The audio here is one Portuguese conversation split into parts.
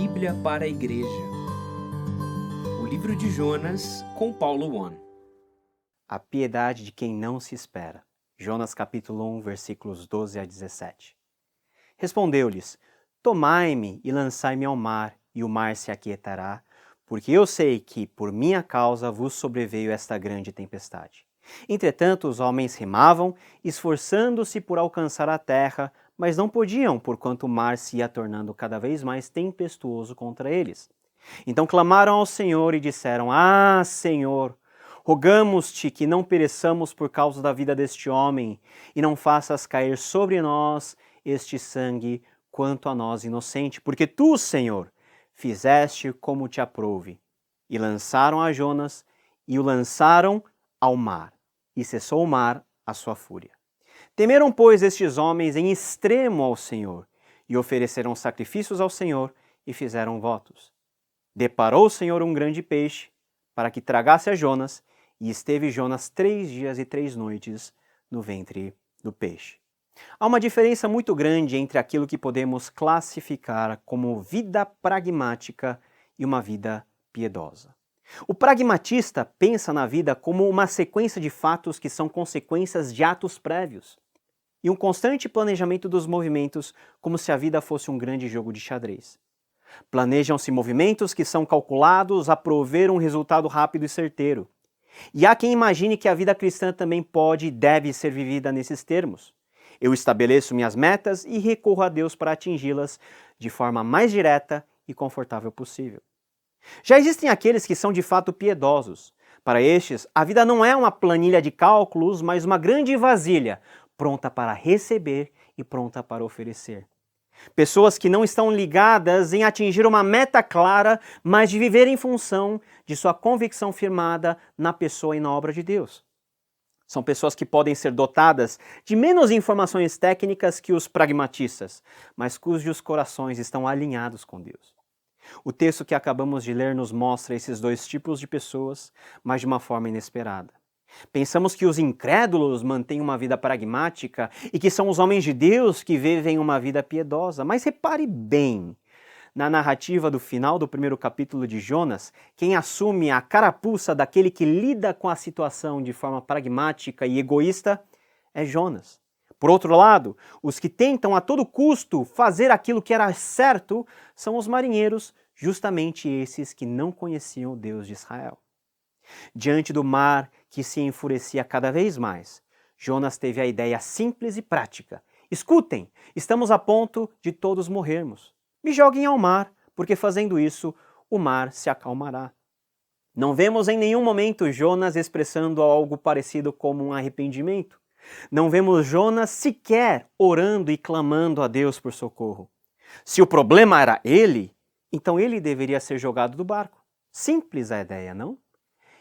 Bíblia para a Igreja. O livro de Jonas, com Paulo One. A piedade de quem não se espera. Jonas capítulo 1, versículos 12 a 17. Respondeu-lhes: Tomai-me e lançai-me ao mar, e o mar se aquietará, porque eu sei que, por minha causa, vos sobreveio esta grande tempestade. Entretanto, os homens remavam, esforçando-se por alcançar a terra, mas não podiam, porquanto o mar se ia tornando cada vez mais tempestuoso contra eles. Então clamaram ao Senhor e disseram: Ah, Senhor, rogamos-te que não pereçamos por causa da vida deste homem, e não faças cair sobre nós este sangue quanto a nós inocente, porque tu, Senhor, fizeste como te aprouve. E lançaram a Jonas, e o lançaram ao mar, e cessou o mar a sua fúria. Temeram, pois, estes homens em extremo ao Senhor, e ofereceram sacrifícios ao Senhor, e fizeram votos. Deparou o Senhor um grande peixe, para que tragasse a Jonas, e esteve Jonas 3 dias e 3 noites no ventre do peixe. Há uma diferença muito grande entre aquilo que podemos classificar como vida pragmática e uma vida piedosa. O pragmatista pensa na vida como uma sequência de fatos que são consequências de atos prévios, e um constante planejamento dos movimentos, como se a vida fosse um grande jogo de xadrez. Planejam-se movimentos que são calculados a prover um resultado rápido e certeiro. E há quem imagine que a vida cristã também pode e deve ser vivida nesses termos. Eu estabeleço minhas metas e recorro a Deus para atingi-las de forma mais direta e confortável possível. Já existem aqueles que são de fato piedosos. Para estes, a vida não é uma planilha de cálculos, mas uma grande vasilha, pronta para receber e pronta para oferecer. Pessoas que não estão ligadas em atingir uma meta clara, mas de viver em função de sua convicção firmada na pessoa e na obra de Deus. São pessoas que podem ser dotadas de menos informações técnicas que os pragmatistas, mas cujos corações estão alinhados com Deus. O texto que acabamos de ler nos mostra esses dois tipos de pessoas, mas de uma forma inesperada. Pensamos que os incrédulos mantêm uma vida pragmática e que são os homens de Deus que vivem uma vida piedosa. Mas repare bem, na narrativa do final do primeiro capítulo de Jonas, quem assume a carapuça daquele que lida com a situação de forma pragmática e egoísta é Jonas. Por outro lado, os que tentam a todo custo fazer aquilo que era certo são os marinheiros, justamente esses que não conheciam o Deus de Israel. Diante do mar que se enfurecia cada vez mais, Jonas teve a ideia simples e prática. Escutem, estamos a ponto de todos morrermos. Me joguem ao mar, porque fazendo isso, o mar se acalmará. Não vemos em nenhum momento Jonas expressando algo parecido como um arrependimento. Não vemos Jonas sequer orando e clamando a Deus por socorro. Se o problema era ele, então ele deveria ser jogado do barco. Simples a ideia, não?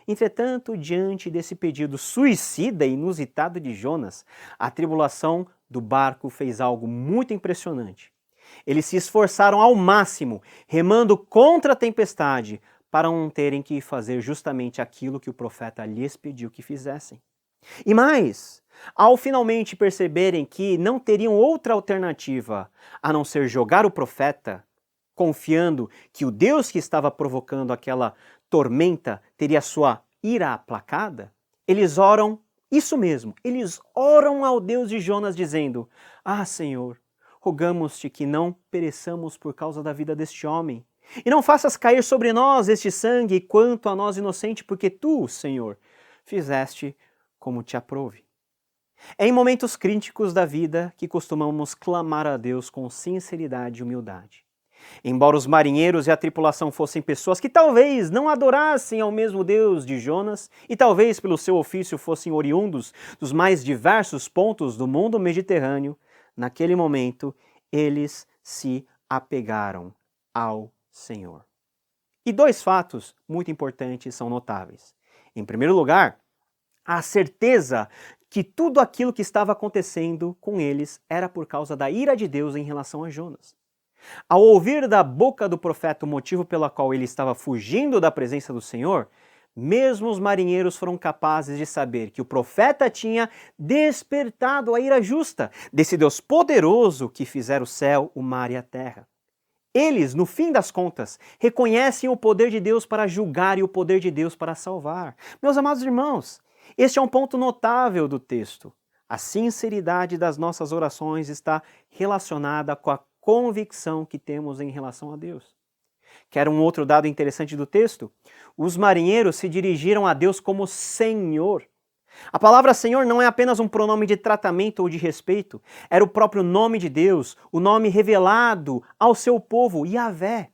Entretanto, diante desse pedido suicida e inusitado de Jonas, a tripulação do barco fez algo muito impressionante. Eles se esforçaram ao máximo, remando contra a tempestade, para não terem que fazer justamente aquilo que o profeta lhes pediu que fizessem. E mais, ao finalmente perceberem que não teriam outra alternativa a não ser jogar o profeta, confiando que o Deus que estava provocando aquela tormenta teria sua ira aplacada, eles oram, isso mesmo, eles oram ao Deus de Jonas dizendo: Ah, Senhor, rogamos-te que não pereçamos por causa da vida deste homem, e não faças cair sobre nós este sangue quanto a nós inocente, porque tu, Senhor, fizeste como te aprouve. É em momentos críticos da vida que costumamos clamar a Deus com sinceridade e humildade. Embora os marinheiros e a tripulação fossem pessoas que talvez não adorassem ao mesmo Deus de Jonas e talvez pelo seu ofício fossem oriundos dos mais diversos pontos do mundo mediterrâneo, naquele momento eles se apegaram ao Senhor. E dois fatos muito importantes são notáveis. Em primeiro lugar, a certeza que tudo aquilo que estava acontecendo com eles era por causa da ira de Deus em relação a Jonas. Ao ouvir da boca do profeta o motivo pelo qual ele estava fugindo da presença do Senhor, mesmo os marinheiros foram capazes de saber que o profeta tinha despertado a ira justa desse Deus poderoso que fizera o céu, o mar e a terra. Eles, no fim das contas, reconhecem o poder de Deus para julgar e o poder de Deus para salvar. Meus amados irmãos, este é um ponto notável do texto. A sinceridade das nossas orações está relacionada com a convicção que temos em relação a Deus. Quer um outro dado interessante do texto? Os marinheiros se dirigiram a Deus como Senhor. A palavra Senhor não é apenas um pronome de tratamento ou de respeito, era o próprio nome de Deus, o nome revelado ao seu povo, Yahvé.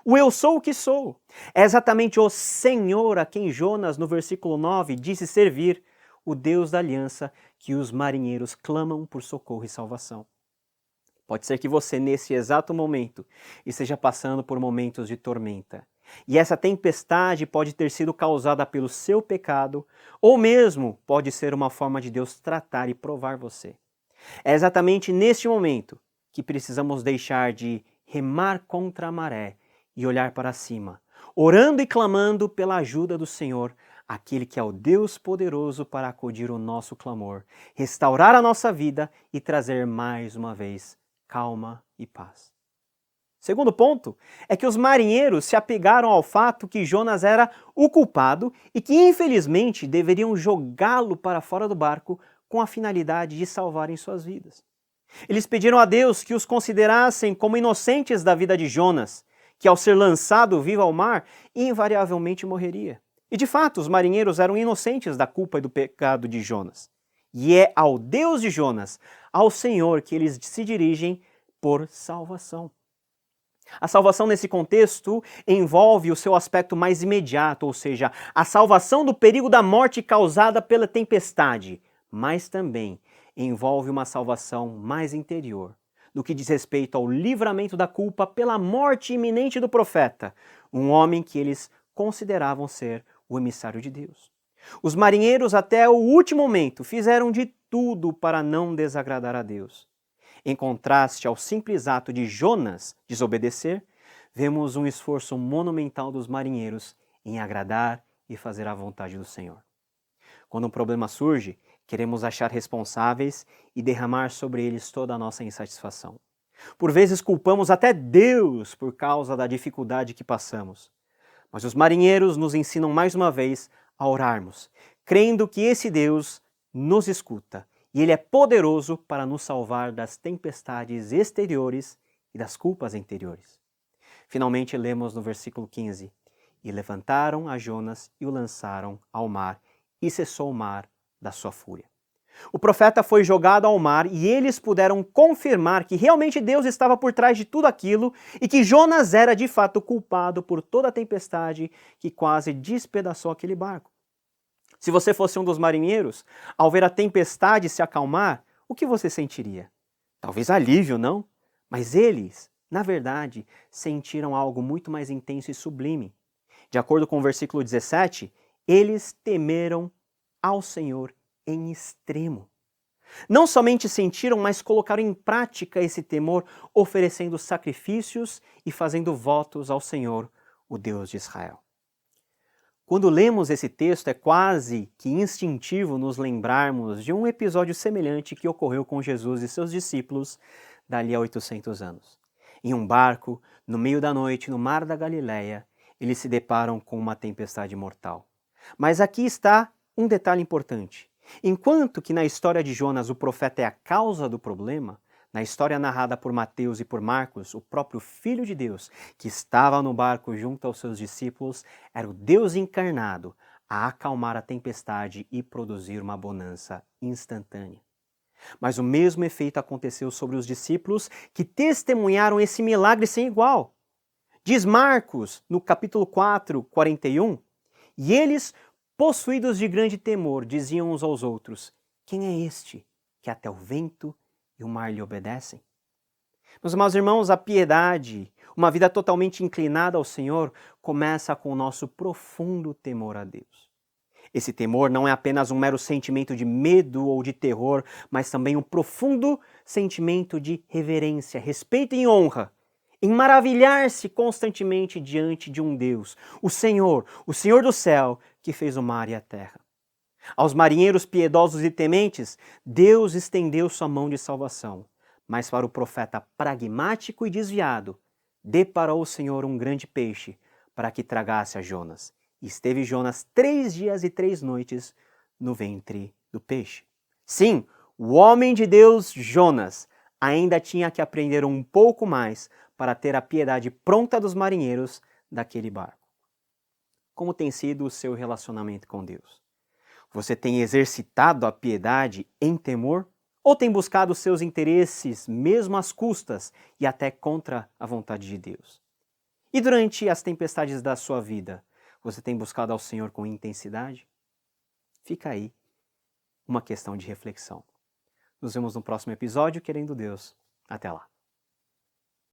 O eu sou o que sou. É exatamente o Senhor a quem Jonas, no versículo 9, disse servir, o Deus da aliança que os marinheiros clamam por socorro e salvação. Pode ser que você, nesse exato momento, esteja passando por momentos de tormenta. E essa tempestade pode ter sido causada pelo seu pecado, ou mesmo pode ser uma forma de Deus tratar e provar você. É exatamente neste momento que precisamos deixar de remar contra a maré e olhar para cima, orando e clamando pela ajuda do Senhor, aquele que é o Deus poderoso para acudir o nosso clamor, restaurar a nossa vida e trazer mais uma vez calma e paz. Segundo ponto é que os marinheiros se apegaram ao fato que Jonas era o culpado e que, infelizmente, deveriam jogá-lo para fora do barco com a finalidade de salvarem suas vidas. Eles pediram a Deus que os considerassem como inocentes da vida de Jonas, que ao ser lançado vivo ao mar, invariavelmente morreria. E de fato, os marinheiros eram inocentes da culpa e do pecado de Jonas. E é ao Deus de Jonas, ao Senhor, que eles se dirigem por salvação. A salvação nesse contexto envolve o seu aspecto mais imediato, ou seja, a salvação do perigo da morte causada pela tempestade, mas também envolve uma salvação mais interior, no que diz respeito ao livramento da culpa pela morte iminente do profeta, um homem que eles consideravam ser o emissário de Deus. Os marinheiros até o último momento fizeram de tudo para não desagradar a Deus. Em contraste ao simples ato de Jonas desobedecer, vemos um esforço monumental dos marinheiros em agradar e fazer a vontade do Senhor. Quando um problema surge, queremos achar responsáveis e derramar sobre eles toda a nossa insatisfação. Por vezes culpamos até Deus por causa da dificuldade que passamos. Mas os marinheiros nos ensinam mais uma vez a orarmos, crendo que esse Deus nos escuta e Ele é poderoso para nos salvar das tempestades exteriores e das culpas interiores. Finalmente lemos no versículo 15: E levantaram a Jonas e o lançaram ao mar, e cessou o mar da sua fúria. O profeta foi jogado ao mar e eles puderam confirmar que realmente Deus estava por trás de tudo aquilo e que Jonas era de fato culpado por toda a tempestade que quase despedaçou aquele barco. Se você fosse um dos marinheiros, ao ver a tempestade se acalmar, o que você sentiria? Talvez alívio, não? Mas eles, na verdade, sentiram algo muito mais intenso e sublime. De acordo com o versículo 17, eles temeram ao Senhor em extremo. Não somente sentiram, mas colocaram em prática esse temor, oferecendo sacrifícios e fazendo votos ao Senhor, o Deus de Israel. Quando lemos esse texto, é quase que instintivo nos lembrarmos de um episódio semelhante que ocorreu com Jesus e seus discípulos dali a 800 anos. Em um barco, no meio da noite, no mar da Galileia, eles se deparam com uma tempestade mortal. Mas aqui está um detalhe importante. Enquanto que na história de Jonas o profeta é a causa do problema, na história narrada por Mateus e por Marcos, o próprio Filho de Deus, que estava no barco junto aos seus discípulos, era o Deus encarnado a acalmar a tempestade e produzir uma bonança instantânea. Mas o mesmo efeito aconteceu sobre os discípulos que testemunharam esse milagre sem igual. Diz Marcos, no capítulo 4, 41, e eles, possuídos de grande temor, diziam uns aos outros: quem é este que até o vento e o mar lhe obedecem? Meus amados irmãos, a piedade, uma vida totalmente inclinada ao Senhor, começa com o nosso profundo temor a Deus. Esse temor não é apenas um mero sentimento de medo ou de terror, mas também um profundo sentimento de reverência, respeito e honra, em maravilhar-se constantemente diante de um Deus, o Senhor do céu, que fez o mar e a terra. Aos marinheiros piedosos e tementes, Deus estendeu sua mão de salvação, mas para o profeta pragmático e desviado, deparou o Senhor um grande peixe para que tragasse a Jonas. E esteve Jonas 3 dias e 3 noites no ventre do peixe. Sim, o homem de Deus, Jonas, ainda tinha que aprender um pouco mais para ter a piedade pronta dos marinheiros daquele barco. Como tem sido o seu relacionamento com Deus? Você tem exercitado a piedade em temor? Ou tem buscado seus interesses mesmo às custas e até contra a vontade de Deus? E durante as tempestades da sua vida, você tem buscado ao Senhor com intensidade? Fica aí uma questão de reflexão. Nos vemos no próximo episódio, querendo Deus. Até lá.